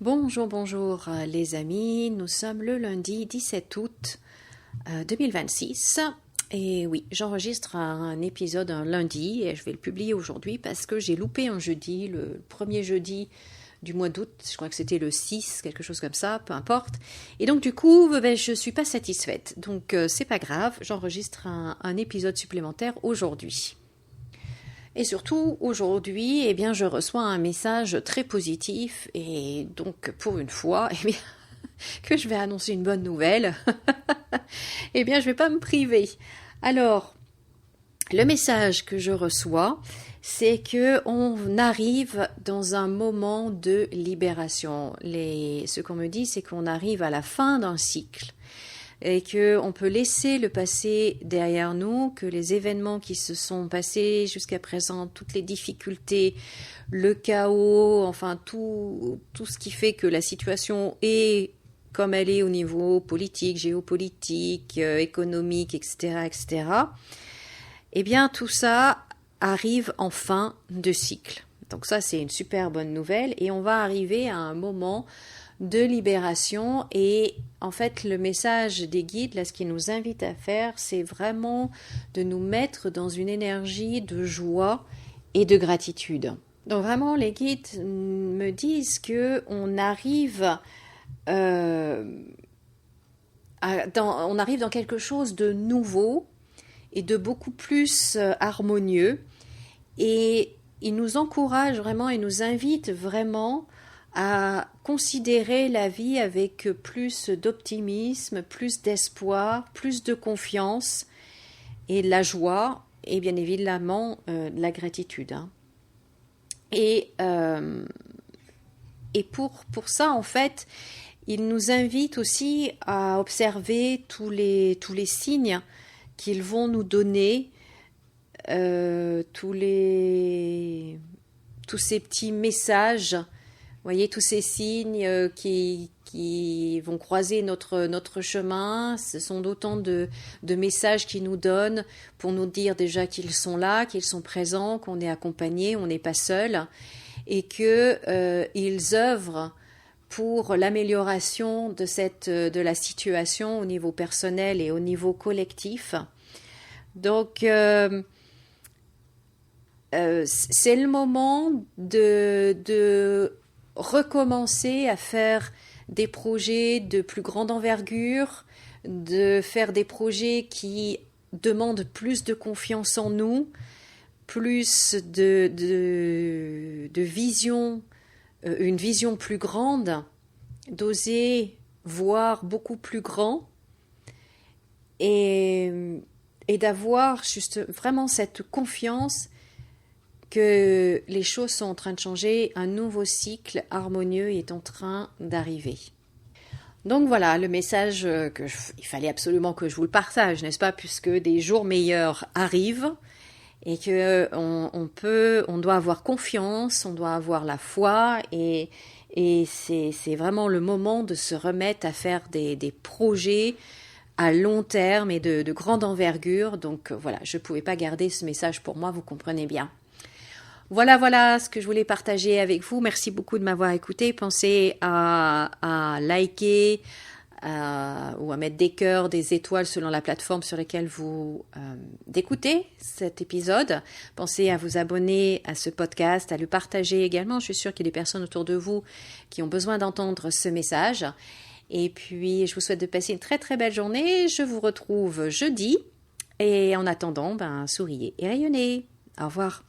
Bonjour, bonjour les amis, nous sommes le lundi 17 août 2026 et oui, j'enregistre un épisode un lundi et je vais le publier aujourd'hui parce que j'ai loupé un jeudi, le premier jeudi du mois d'août, je crois que c'était le 6, quelque chose comme ça, peu importe. Et donc du coup, je ne suis pas satisfaite, donc c'est pas grave, j'enregistre un épisode supplémentaire aujourd'hui. Et surtout, aujourd'hui, je reçois un message très positif et donc pour une fois, que je vais annoncer une bonne nouvelle, je ne vais pas me priver. Alors, le message que je reçois, c'est que on arrive dans un moment de libération. Ce qu'on me dit, c'est qu'on arrive à la fin d'un cycle et qu'on peut laisser le passé derrière nous, que les événements qui se sont passés jusqu'à présent, toutes les difficultés, le chaos, enfin tout ce qui fait que la situation est comme elle est au niveau politique, géopolitique, économique, etc., tout ça arrive en fin de cycle. Donc ça, c'est une super bonne nouvelle et on va arriver à un moment de libération et en fait le message des guides, là ce qu'ils nous invitent à faire, c'est vraiment de nous mettre dans une énergie de joie et de gratitude. Donc vraiment les guides me disent que on arrive dans quelque chose de nouveau et de beaucoup plus harmonieux et ils nous encouragent vraiment et nous invitent vraiment à considérer la vie avec plus d'optimisme, plus d'espoir, plus de confiance et de la joie et bien évidemment de la gratitude. Et pour ça, en fait, il nous invite aussi à observer tous les signes qu'ils vont nous donner, tous ces petits messages. Vous voyez, tous ces signes qui vont croiser notre chemin, ce sont d'autant de messages qu'ils nous donnent pour nous dire déjà qu'ils sont là, qu'ils sont présents, qu'on est accompagnés, on n'est pas seul, et qu'ils œuvrent pour l'amélioration de la situation au niveau personnel et au niveau collectif. Donc, c'est le moment de recommencer à faire des projets de plus grande envergure, de faire des projets qui demandent plus de confiance en nous, plus de vision, une vision plus grande, d'oser voir beaucoup plus grand et d'avoir juste vraiment cette confiance que les choses sont en train de changer, un nouveau cycle harmonieux est en train d'arriver. Donc voilà, le message il fallait absolument que je vous le partage, n'est-ce pas, puisque des jours meilleurs arrivent et que on doit avoir confiance, on doit avoir la foi et c'est vraiment le moment de se remettre à faire des projets à long terme et de grande envergure. Donc voilà, je ne pouvais pas garder ce message pour moi, vous comprenez bien. Voilà ce que je voulais partager avec vous. Merci beaucoup de m'avoir écouté. Pensez à liker ou à mettre des cœurs, des étoiles selon la plateforme sur laquelle vous écoutez cet épisode. Pensez à vous abonner à ce podcast, à le partager également. Je suis sûre qu'il y a des personnes autour de vous qui ont besoin d'entendre ce message. Et puis, je vous souhaite de passer une très très belle journée. Je vous retrouve jeudi. Et en attendant, souriez et rayonnez. Au revoir.